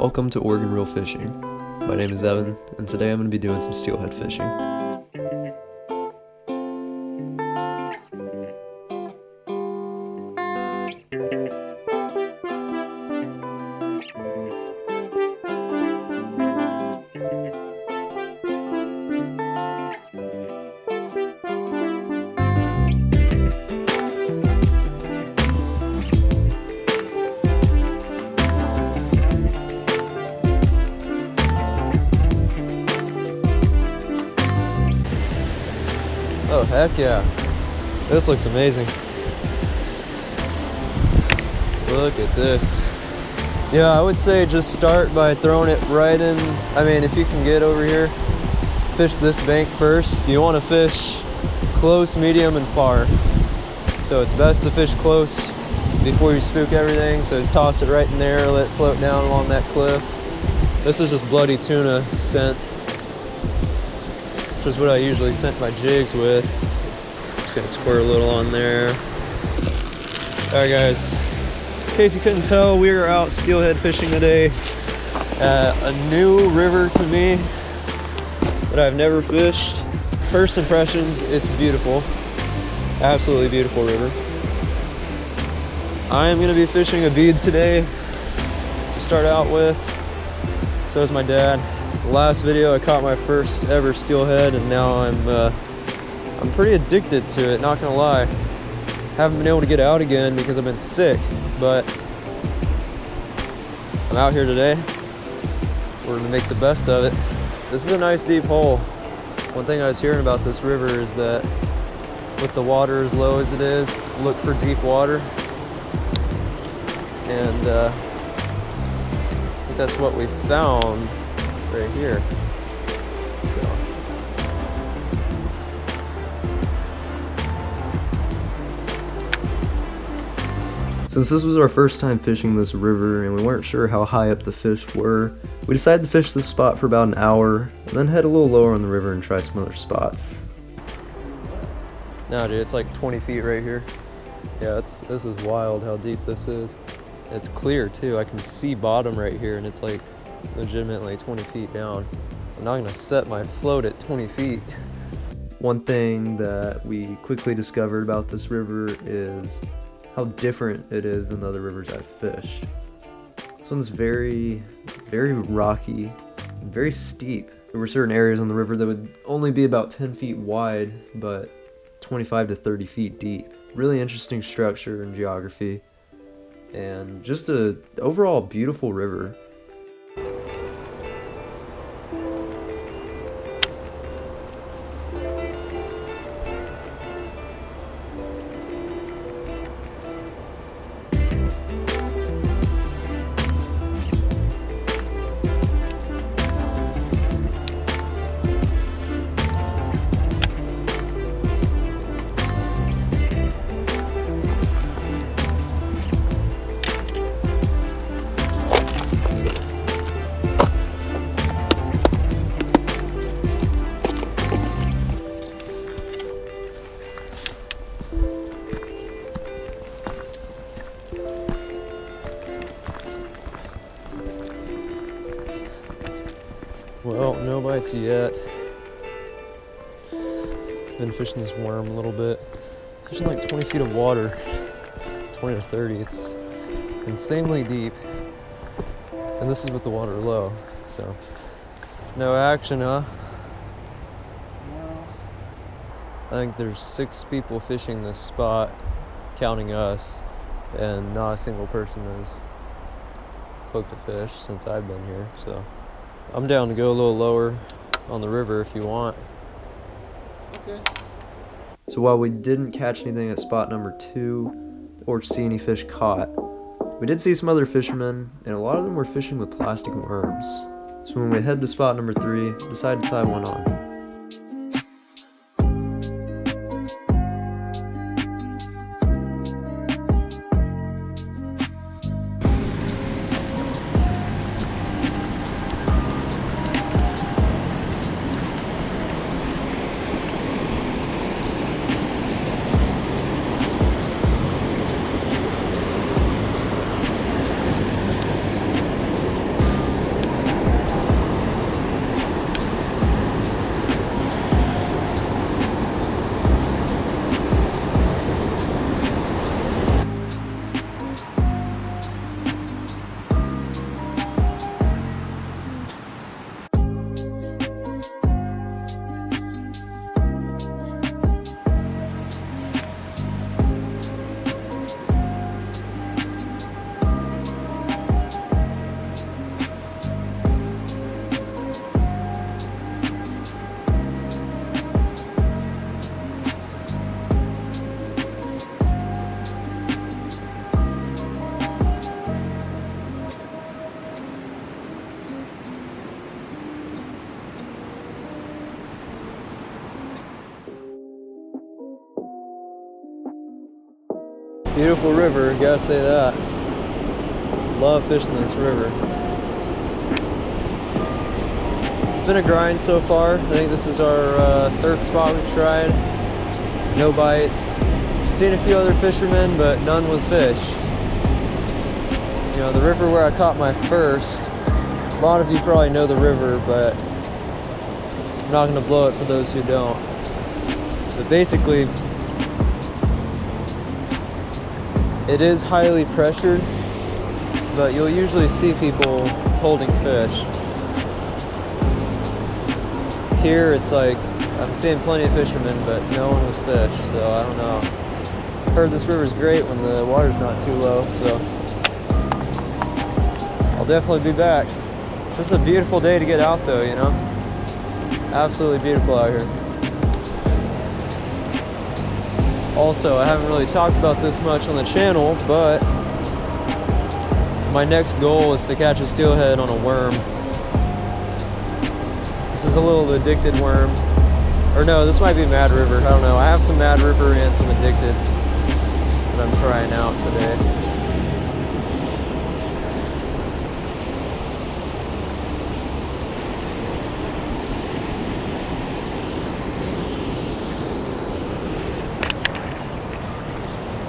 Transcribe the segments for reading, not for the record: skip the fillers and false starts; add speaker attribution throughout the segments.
Speaker 1: Welcome to Oregon Reel Fishing. My name is Evan, and today I'm going to be doing some steelhead fishing. Oh, heck yeah. This looks amazing. Look at this. Yeah, I would say just start by throwing it right in. I mean, if you can get over here, fish this bank first. You want to fish close, medium, and far. So it's best to fish close before you spook everything. So toss it right in there, let it float down along that cliff. This is just bloody tuna scent, which is what I usually scent my jigs with. Just gonna squirt a little on there. Alright guys, in case you couldn't tell, we are out steelhead fishing today at a new river to me that I've never fished. First impressions, it's beautiful. Absolutely beautiful river. I am gonna be fishing a bead today to start out with. So is my dad. Last video I caught my first ever steelhead, and now I'm pretty addicted to it, not gonna lie. Haven't been able to get out again because I've been sick, but I'm out here today. We're gonna make the best of it. This is a nice deep hole. One thing I was hearing about this river is that with the water as low as it is, look for deep water. And I think that's what we found right here. So since this was our first time fishing this river and we weren't sure how high up the fish were, we decided to fish this spot for about an hour and then head a little lower on the river and try some other spots. No dude, it's like 20 feet right here. Yeah, this is wild how deep this is. It's clear too. I can see bottom right here and it's like legitimately 20 feet down. I'm not gonna set my float at 20 feet. One thing that we quickly discovered about this river is how different it is than the other rivers I've fished. This one's very, very rocky, and very steep. There were certain areas on the river that would only be about 10 feet wide, but 25 to 30 feet deep. Really interesting structure and geography, and just a overall beautiful river. Well, no bites yet. Been fishing this worm a little bit. Fishing like 20 feet of water, 20 to 30. It's insanely deep. And this is with the water low, so. No action, huh? I think there's 6 people fishing this spot, counting us, and not a single person has hooked a fish since I've been here, so. I'm down to go a little lower on the river if you want. Okay. So while we didn't catch anything at spot number 2 or see any fish caught, we did see some other fishermen, and a lot of them were fishing with plastic worms. So when we head to spot number 3, decided to tie one on. Beautiful river, gotta say that. Love fishing this river. It's been a grind so far. I think this is our third spot we've tried. No bites. Seen a few other fishermen, but none with fish. You know, the river where I caught my first, a lot of you probably know the river, but I'm not gonna blow it for those who don't. But basically, it is highly pressured, but you'll usually see people holding fish. Here it's like, I'm seeing plenty of fishermen, but no one with fish, so I don't know. Heard this river's great when the water's not too low, so I'll definitely be back. Just a beautiful day to get out though, you know? Absolutely beautiful out here. Also, I haven't really talked about this much on the channel, but my next goal is to catch a steelhead on a worm. This is a little addicted worm. Or no, this might be Mad River, I don't know. I have some Mad River and some addicted that I'm trying out today.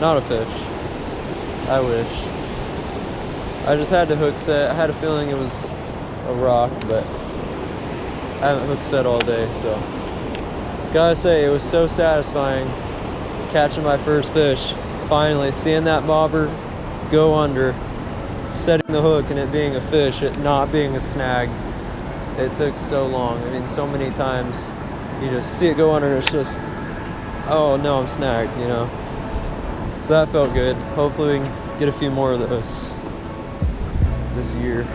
Speaker 1: Not a fish. I wish. I just had to hook set. I had a feeling it was a rock, but I haven't hook set all day, so. Gotta say, it was so satisfying catching my first fish. Finally, seeing that bobber go under, setting the hook and it being a fish, it not being a snag. It took so long. I mean, so many times you just see it go under and it's just, oh no, I'm snagged, you know. So that felt good. Hopefully we can get a few more of those this year.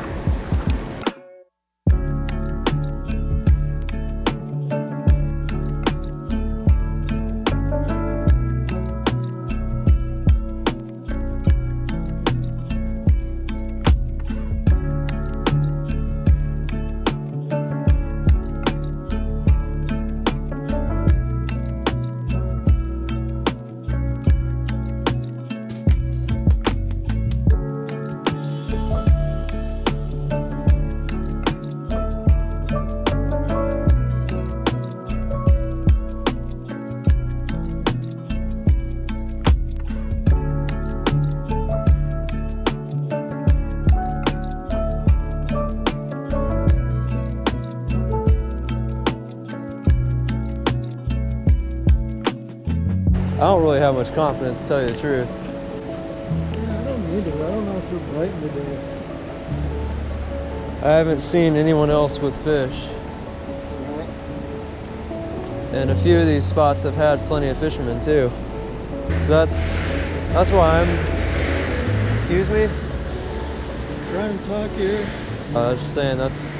Speaker 1: I don't really have much confidence, to tell you the truth.
Speaker 2: Yeah, I don't either. I don't know if we're biting today.
Speaker 1: I haven't seen anyone else with fish. And a few of these spots have had plenty of fishermen too. So that's why I'm, excuse me?
Speaker 2: Trying to talk here.
Speaker 1: I was just saying that's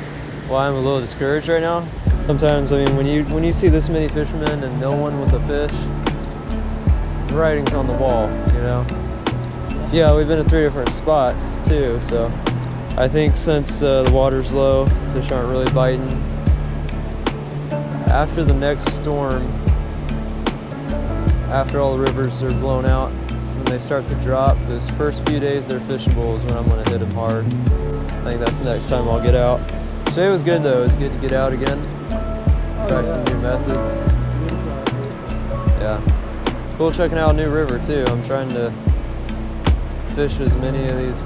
Speaker 1: why I'm a little discouraged right now. Sometimes, I mean, when you see this many fishermen and no one with a fish, the writing's on the wall, you know? Yeah, we've been at 3 different spots too, so I think since the water's low, fish aren't really biting. After the next storm, after all the rivers are blown out, when they start to drop, those first few days they're fishable is when I'm gonna hit them hard. I think that's the next time I'll get out. Today was good though, it was good to get out again. Try some new methods. Yeah. Cool checking out a new river too. I'm trying to fish as many of these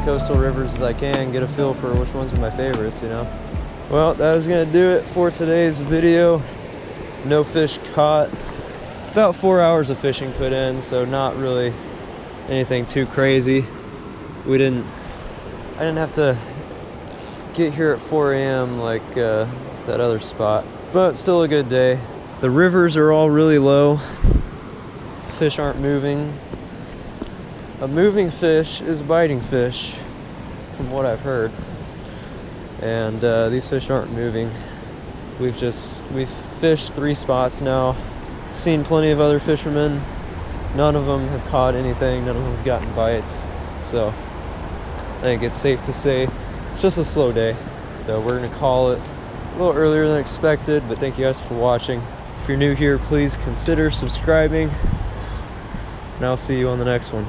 Speaker 1: coastal rivers as I can, get a feel for which ones are my favorites, you know. Well, that is gonna do it for today's video. No fish caught. About 4 hours of fishing put in, so not really anything too crazy. I didn't have to get here at 4 a.m. like that other spot, but still a good day. The rivers are all really low. Fish aren't moving. A moving fish is a biting fish, from what I've heard. And these fish aren't moving. We've fished 3 spots now, seen plenty of other fishermen. None of them have caught anything, none of them have gotten bites. So I think it's safe to say it's just a slow day. So we're gonna call it a little earlier than expected, but thank you guys for watching. If you're new here, please consider subscribing. and I'll see you on the next one.